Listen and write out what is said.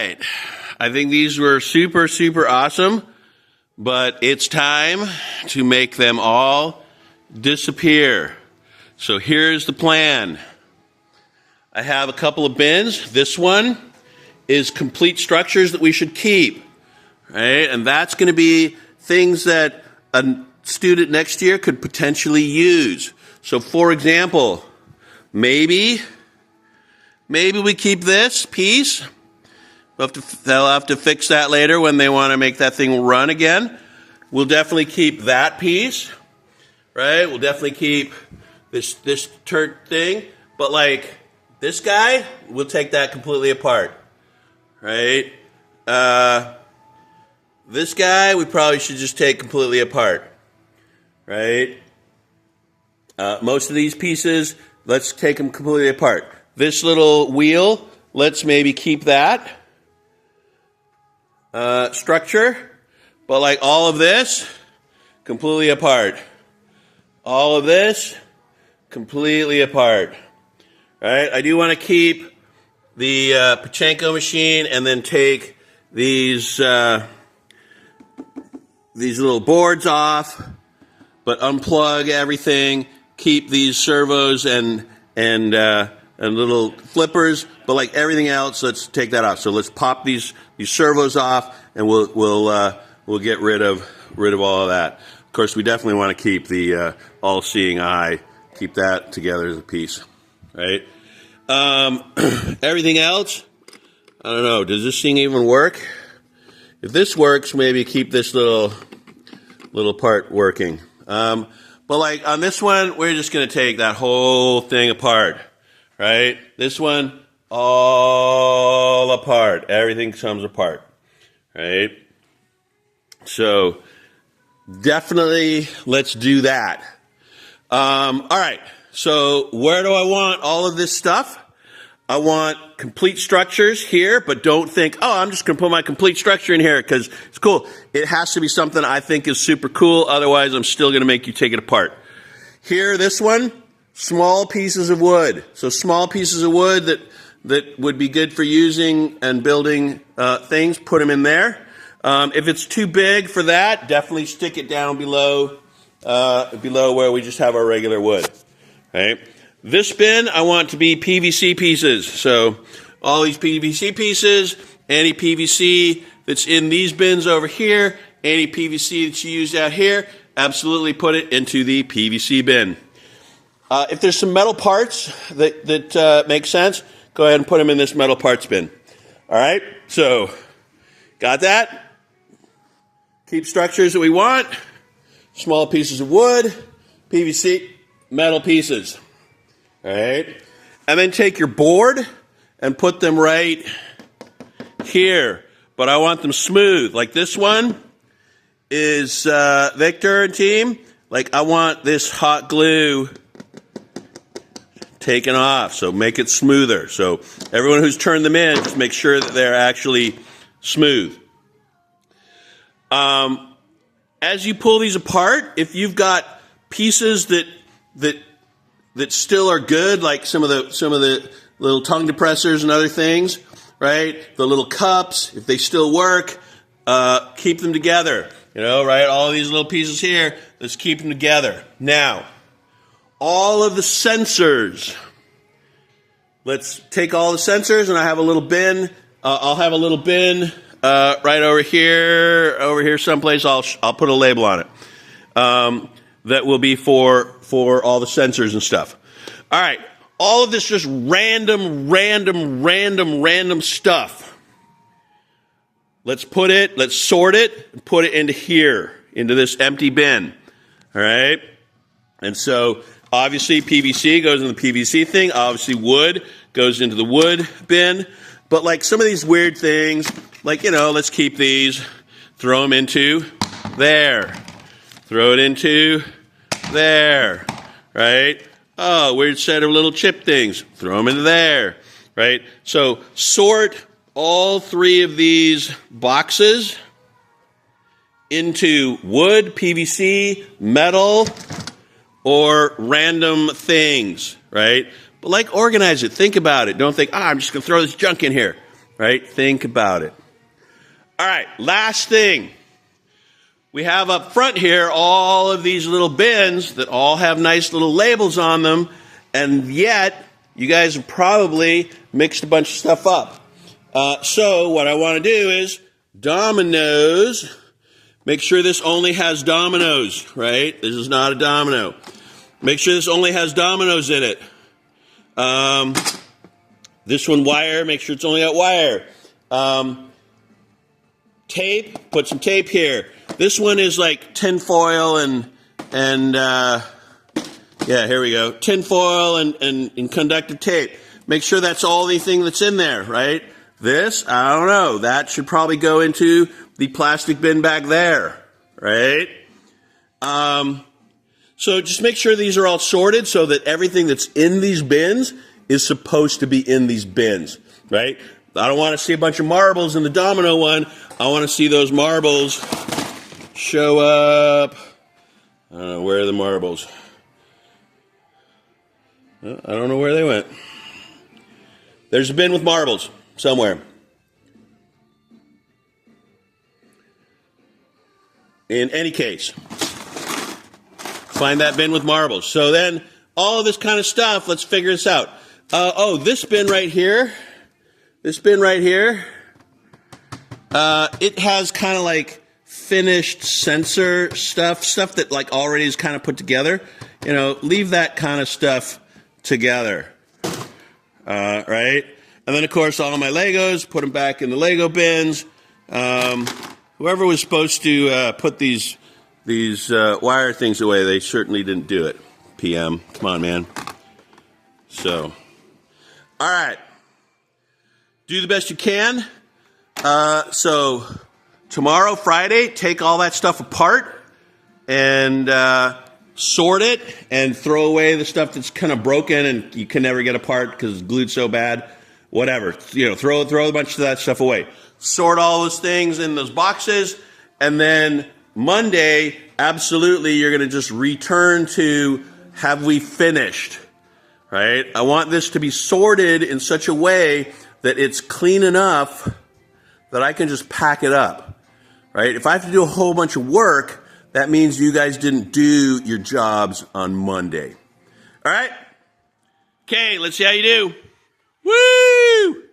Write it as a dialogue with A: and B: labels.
A: right. I think these were super, super awesome, but it's time to make them all disappear. So here's the plan. I have a couple of bins. This one is complete structures that we should keep, right? And that's going to be things that a student next year could potentially use. So for example, maybe we keep this piece. They'll have to fix that later when they want to make that thing run again. We'll definitely keep that piece, right? We'll definitely keep this turret thing. But like this guy, we'll take that completely apart, right? This guy, we probably should just take completely apart, right? Most of these pieces, let's take them completely apart. This little wheel, let's maybe keep that structure, but like all of this, completely apart. All of this, completely apart. Right? I do want to keep the Pachenko machine and then take these little boards off, but unplug everything. Keep these servos and little flippers, but like everything else, let's take that off. So let's pop these servos off, and we'll get rid of all of that. Of course, we definitely want to keep the all-seeing eye. Keep that together as a piece, right? Everything else, I don't know. Does this thing even work? If this works, maybe keep this little part working. But like on this one, we're just going to take that whole thing apart, right? This one, all apart. Everything comes apart, right? So definitely let's do that. All right. So where do I want all of this stuff? I want complete structures here, but don't think, oh, I'm just going to put my complete structure in here because it's cool. It has to be something I think is super cool. Otherwise, I'm still going to make you take it apart. Here, this one, small pieces of wood. So small pieces of wood that would be good for using and building things, put them in there. If it's too big for that, definitely stick it down below where we just have our regular wood. Right? This bin, I want to be PVC pieces. So all these PVC pieces, any PVC that's in these bins over here, any PVC that you use out here, absolutely put it into the PVC bin. If there's some metal parts that make sense, go ahead and put them in this metal parts bin. All right? So, got that? Keep structures that we want. Small pieces of wood, PVC, metal pieces. All right? And then take your board and put them right here. But I want them smooth. Like this one is Victor and team. Like I want this hot glue taken off. So make it smoother. So everyone who's turned them in, just make sure that they're actually smooth. As you pull these apart, if you've got pieces that still are good, like some of the little tongue depressors and other things, right? The little cups, if they still work, keep them together. You know, right? All these little pieces here, let's keep them together. Now, all of the sensors. Let's take all the sensors, and I have a little bin. I'll have a little bin right over here someplace. I'll put a label on it. That will be for all the sensors and stuff. All right. All of this just random stuff. Let's sort it, and put it into here, into this empty bin. All right? And so, obviously, PVC goes in the PVC thing. Obviously, wood goes into the wood bin. But, like, some of these weird things, like, you know, let's keep these, throw them into there. Throw it into there, right? Oh, weird set of little chip things. Throw them into there, right? So sort all three of these boxes into wood, PVC, metal, or random things, right? But like organize it. Think about it. Don't think, I'm just going to throw this junk in here. right? Think about it. All right, last thing. We have up front here all of these little bins that all have nice little labels on them, and yet you guys have probably mixed a bunch of stuff up. So what I want to do is dominoes. Make sure this only has dominoes, right? This is not a domino. Make sure this only has dominoes in it. This one wire, make sure it's only got wire. Tape, put some tape here. This one is like tin foil and yeah, here we go. Tin foil and conductive tape. Make sure that's all the thing that's in there, right? This, I don't know. That should probably go into the plastic bin back there, right? So just make sure these are all sorted so that everything that's in these bins is supposed to be in these bins, right? I don't want to see a bunch of marbles in the domino one. I want to see those marbles show up. I don't know, where are the marbles? I don't know where they went. There's a bin with marbles somewhere. In any case, find that bin with marbles. So then, all of this kind of stuff, let's figure this out. This bin right here, it has kind of like finished sensor stuff that like already is kind of put together. You know, leave that kind of stuff together, right? And then, of course, all my Legos, put them back in the Lego bins. Whoever was supposed to put these wire things away, they certainly didn't do it. PM, come on, man. So, all right. Do the best you can. So, tomorrow, Friday, take all that stuff apart and sort it and throw away the stuff that's kind of broken and you can never get apart because it's glued so bad. Whatever. You know, throw a bunch of that stuff away. Sort all those things in those boxes, and then Monday, absolutely, you're going to just return to, have we finished? Right? I want this to be sorted in such a way that it's clean enough that I can just pack it up. Right? If I have to do a whole bunch of work, that means you guys didn't do your jobs on Monday. All right? Okay, let's see how you do. Woo!